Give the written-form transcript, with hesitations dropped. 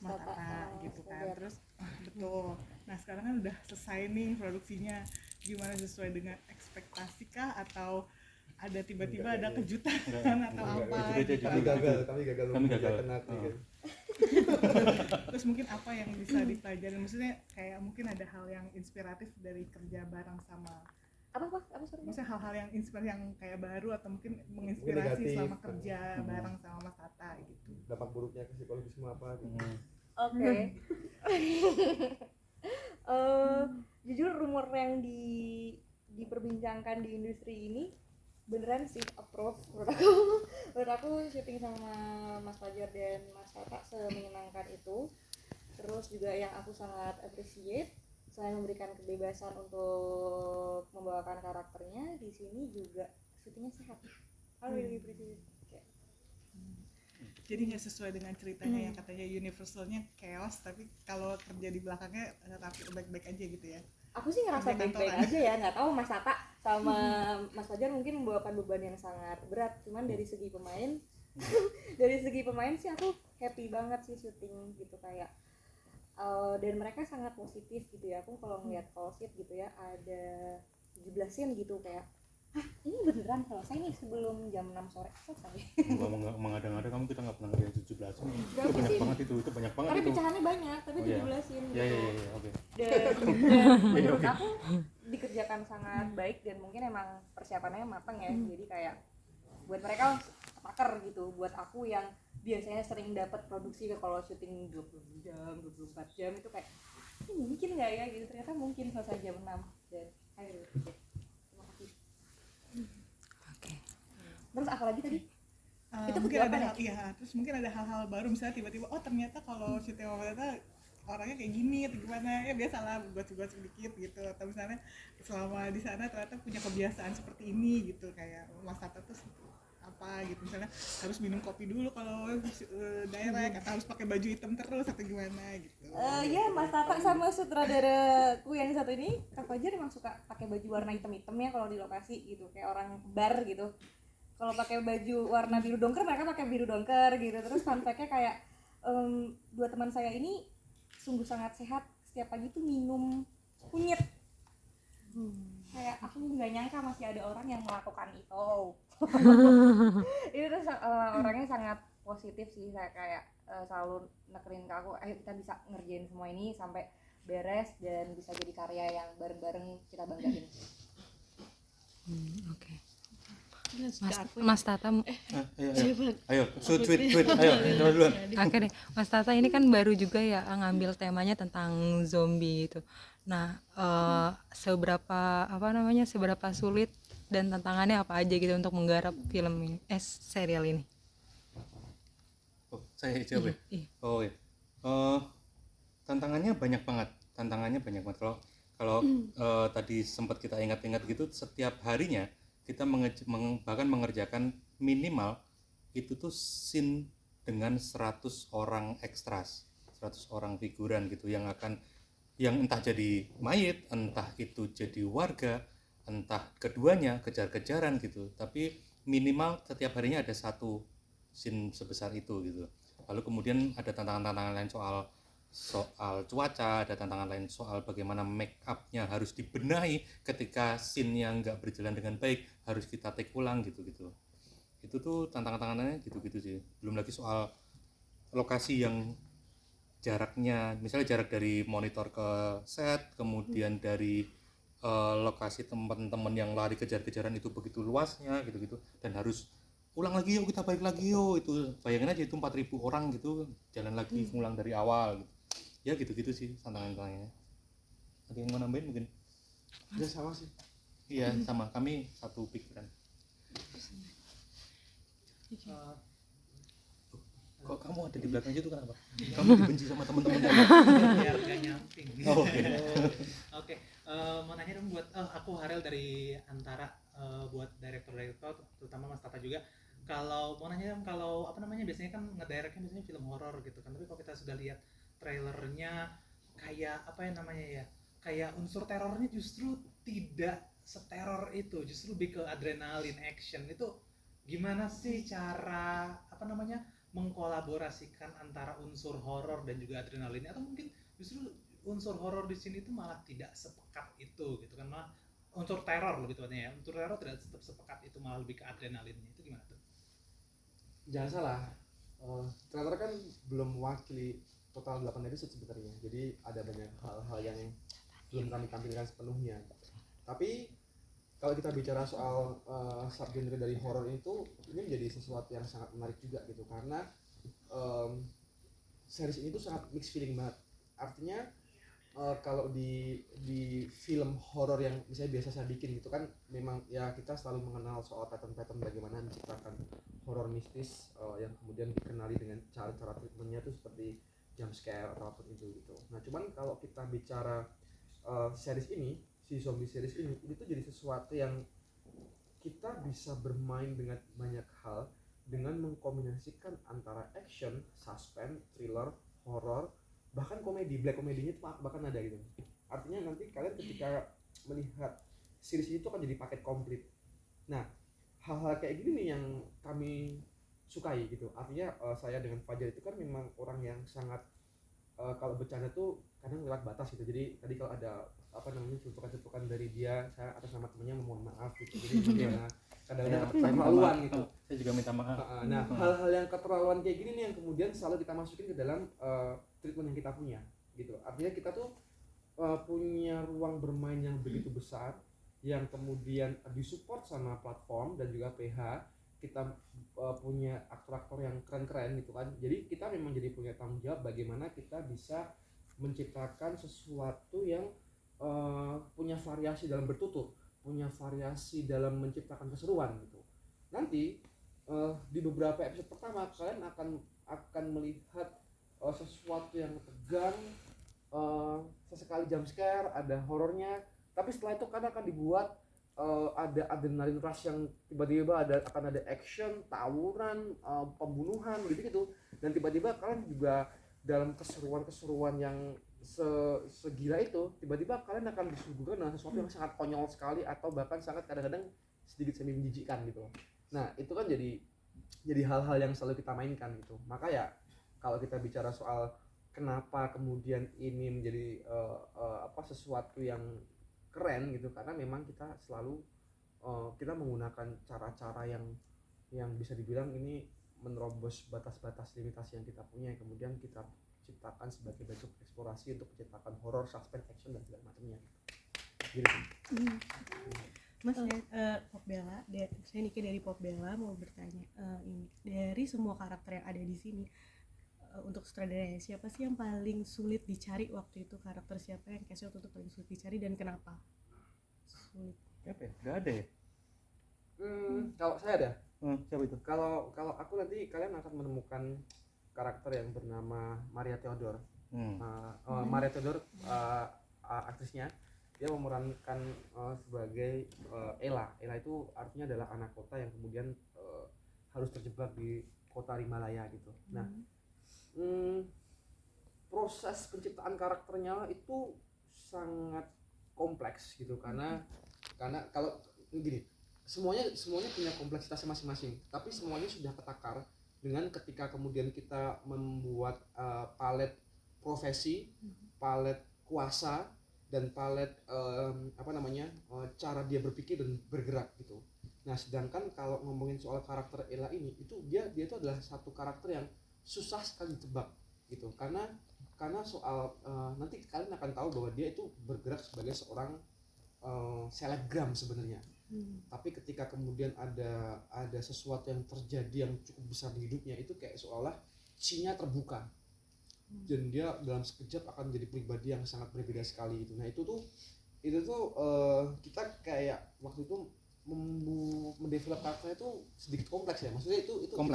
Mas Tata gitu kan. Terus betul. Nah sekarang kan udah selesai nih produksinya, gimana, sesuai dengan ekspektasi kah atau ada tiba-tiba ada kejutan atau apa gitu? Kami gagal kan. Terus mungkin apa yang bisa dipelajari, maksudnya kayak mungkin ada hal yang inspiratif dari kerja bareng sama apa maksudnya hal-hal yang inspirasi yang kayak baru atau mungkin menginspirasi negatif, selama kerja bareng sama Mas Tata gitu. Dampak buruknya ke psikologisme apa gitu. Oke. Jujur rumor yang diperbincangkan di industri ini beneran sih approve menurut aku syuting sama Mas Fajar dan Mas Tata semenyenangkan itu. Terus juga yang aku sangat appreciate, selain memberikan kebebasan untuk membawakan karakternya, di sini juga syutingnya sehat. I really appreciate. Jadi nggak sesuai dengan ceritanya yang katanya universalnya chaos, tapi kalau kerja di belakangnya tapi baik-baik aja gitu ya. Aku sih ngerasa baik-baik aja ya, nggak tahu Mas Tata sama Mas Fajar mungkin membawakan beban yang sangat berat. Cuman dari segi pemain sih aku happy banget sih syuting gitu kayak. Dan mereka sangat positif gitu ya. Aku kalau ngeliat call sheet gitu ya ada 17 scene gitu kayak, hah ini beneran selesai nih sebelum jam 6 sore selesai. Mengada-ngada kamu, kita nggak pernah ngerjain 17 scene. Itu banyak banget itu banyak banget. Tapi itu pecahannya banyak, tapi 17 scene gitu. Iya, oke. Dan menurut aku dikerjakan sangat baik dan mungkin emang persiapannya matang ya. Jadi kayak buat mereka pakar gitu, buat aku yang biasanya sering dapat produksi kalau syuting 20 jam, 24 jam itu kayak ini mungkin nggak ya gitu, ternyata mungkin selesai jam 6 dan ayo terima kasih. Terus apa lagi tadi? Itu mungkin ada hal, iya, terus mungkin ada hal-hal baru misalnya tiba-tiba oh ternyata kalau syuting sama ternyata orangnya kayak gini atau gimana ya, biasalah buat sedikit gitu, atau misalnya selama di sana ternyata punya kebiasaan seperti ini gitu, kayak Mas Tata tuh apa gitu, misalnya harus minum kopi dulu kalau direct atau harus pakai baju hitam terus atau gimana gitu. Ya Mas Tata sama sutradaraku yang satu ini Kak Fajar emang suka pakai baju warna hitam-hitam ya kalau di lokasi gitu, kayak orang bar gitu. Kalau pakai baju warna biru dongker mereka pakai biru dongker gitu. Terus fun fact-nya kayak dua teman saya ini sungguh sangat sehat, setiap pagi tuh minum kunyit. Kayak aku nggak nyangka masih ada orang yang melakukan itu. Itu tuh orangnya sangat positif sih, saya kayak selalu nekerin ke aku, ayo kita bisa ngerjain semua ini sampai beres dan bisa jadi karya yang bareng-bareng kita banggain. Oke. Mas Tata, ayo tweet, ayo duluan. Oke deh, Mas Tata ini kan baru juga ya ngambil temanya tentang zombie itu. Nah, seberapa sulit dan tantangannya apa aja gitu untuk menggarap film ini, serial ini? Oh, saya jawab ya. Oh ya. Tantangannya banyak banget. Kalau tadi sempat kita ingat-ingat gitu, setiap harinya kita bahkan mengerjakan minimal itu tuh scene dengan 100 orang ekstras, 100 orang figuran gitu yang entah jadi mayit, entah itu jadi warga, entah keduanya kejar-kejaran gitu. Tapi minimal setiap harinya ada satu scene sebesar itu gitu. Lalu kemudian ada tantangan-tantangan lain soal cuaca, ada tantangan lain soal bagaimana make up-nya harus dibenahi ketika scene-nya nggak berjalan dengan baik, harus kita take ulang gitu-gitu. Itu tuh tantangan-tantangannya gitu-gitu sih. Belum lagi soal lokasi yang jaraknya, misalnya jarak dari monitor ke set, kemudian dari lokasi teman-teman yang lari kejar-kejaran itu begitu luasnya gitu-gitu, dan harus ulang lagi yuk, kita balik lagi yuk. Itu bayangin aja itu 4.000 orang gitu, jalan lagi ngulang dari awal gitu. Ya gitu-gitu sih tantangan-tantangannya. Ada yang mau nambahin mungkin? Ya sama sih. Iya sama, kami satu pikiran. Kok kamu ada di belakang situ kenapa? Kamu dibenci sama teman-teman kamu? Biar gak nyamping. Oke. Mau nanya dong buat aku Harel dari Antara, buat direktur terutama Mas Tata juga. Kalau mau nanya dong, kalau biasanya kan ngedirectnya biasanya film horor gitu kan. Tapi kalau kita sudah lihat trailernya kayak kayak unsur terornya justru tidak seteror itu, justru lebih ke adrenalin action. Itu gimana sih cara mengkolaborasikan antara unsur horor dan juga adrenalinnya, atau mungkin justru unsur horor di sini itu malah tidak sepekat itu gitu kan, malah unsur teror lebih tepatnya ya, unsur teror tidak tetap sepekat itu, malah lebih ke adrenalinnya. Itu gimana tuh? Jangan salah, trailer kan belum mewakili total 8 episode sebenarnya, jadi ada banyak hal-hal yang belum kami tampilkan sepenuhnya. Tapi kalau kita bicara soal subgenre dari horor itu, ini menjadi sesuatu yang sangat menarik juga gitu, karena series ini tuh sangat mixed feeling banget. Artinya kalau di film horor yang misalnya biasa saya bikin gitu kan, memang ya kita selalu mengenal soal pattern-pattern bagaimana menciptakan horor mistis yang kemudian dikenali dengan cara-cara treatmentnya tuh seperti jump scare atau apapun itu gitu. Nah cuman kalau kita bicara series ini, si zombie series ini tuh jadi sesuatu yang kita bisa bermain dengan banyak hal dengan mengkombinasikan antara action, suspense, thriller, horror, bahkan komedi, black komedinya tuh bahkan ada gitu. Artinya nanti kalian ketika melihat series itu akan jadi paket komplit. Nah, hal-hal kayak gini nih yang kami sukai gitu. Artinya saya dengan Fajar itu kan memang orang yang sangat kalau bercanda tuh kadang lewat batas gitu. Jadi tadi kalau ada apa namanya cetukan-cetukan dari dia, saya atas nama temannya mohon maaf gitu. Jadi karena kadang-kadang keterlaluan gitu. Saya juga minta maaf. Nah, hal-hal yang keterlaluan kayak gini nih yang kemudian selalu kita masukin ke dalam treatment yang kita punya gitu. Artinya kita tuh punya ruang bermain yang begitu besar yang kemudian disupport sama platform dan juga PH. Kita punya aktor-aktor yang keren-keren gitu kan. Jadi kita memang jadi punya tanggung jawab bagaimana kita bisa menciptakan sesuatu yang punya variasi dalam bertutur, punya variasi dalam menciptakan keseruan gitu. Nanti di beberapa episode pertama kalian akan melihat sesuatu yang tegang, sesekali jump scare, ada horornya, tapi setelah itu kan akan dibuat ada adrenalin rush yang tiba-tiba akan ada action, tawuran, pembunuhan gitu, dan tiba-tiba kalian juga dalam keseruan yang segila itu, tiba-tiba kalian akan disuguhkan dengan sesuatu yang sangat konyol sekali atau bahkan sangat kadang-kadang sedikit semi menjijikkan gitu. Nah itu kan jadi hal-hal yang selalu kita mainkan gitu. Maka ya kalau kita bicara soal kenapa kemudian ini menjadi sesuatu yang keren gitu, karena memang kita selalu kita menggunakan cara-cara yang bisa dibilang ini menerobos batas-batas limitasi yang kita punya, yang kemudian kita ciptakan sebagai bentuk eksplorasi untuk menciptakan horror, suspense, action dan segala macamnya gitu. Mas, Popbella, saya Niki dari Popbella mau bertanya, ini dari semua karakter yang ada di sini, untuk sutradaranya siapa sih yang paling sulit dicari waktu itu, karakter siapa yang waktu itu paling sulit dicari dan kenapa sulit? Siapa ya? Gak ada ya? Kalau saya ada. Siapa itu? Kalau aku nanti kalian akan menemukan karakter yang bernama Maria Theodore. Maria Theodore aktrisnya, dia memerankan sebagai Ella. Ella itu artinya adalah anak kota yang kemudian harus terjebak di kota Himalaya gitu. Nah, proses penciptaan karakternya itu sangat kompleks gitu, karena kalau gini, semuanya punya kompleksitasnya masing-masing, tapi semuanya sudah ketakar dengan ketika kemudian kita membuat palet profesi, palet kuasa, dan palet cara dia berpikir dan bergerak gitu. Nah, sedangkan kalau ngomongin soal karakter Ella ini, itu dia itu adalah satu karakter yang susah sekali ditebak gitu, karena soal nanti kalian akan tahu bahwa dia itu bergerak sebagai seorang selebgram sebenarnya. Tapi ketika kemudian ada sesuatu yang terjadi yang cukup besar di hidupnya, itu kayak seolah Ci-nya terbuka dan dia dalam sekejap akan menjadi pribadi yang sangat berbeda sekali gitu. Nah itu tuh kita kayak waktu itu mendevelop karakternya itu sedikit kompleks ya, maksudnya itu kompleks.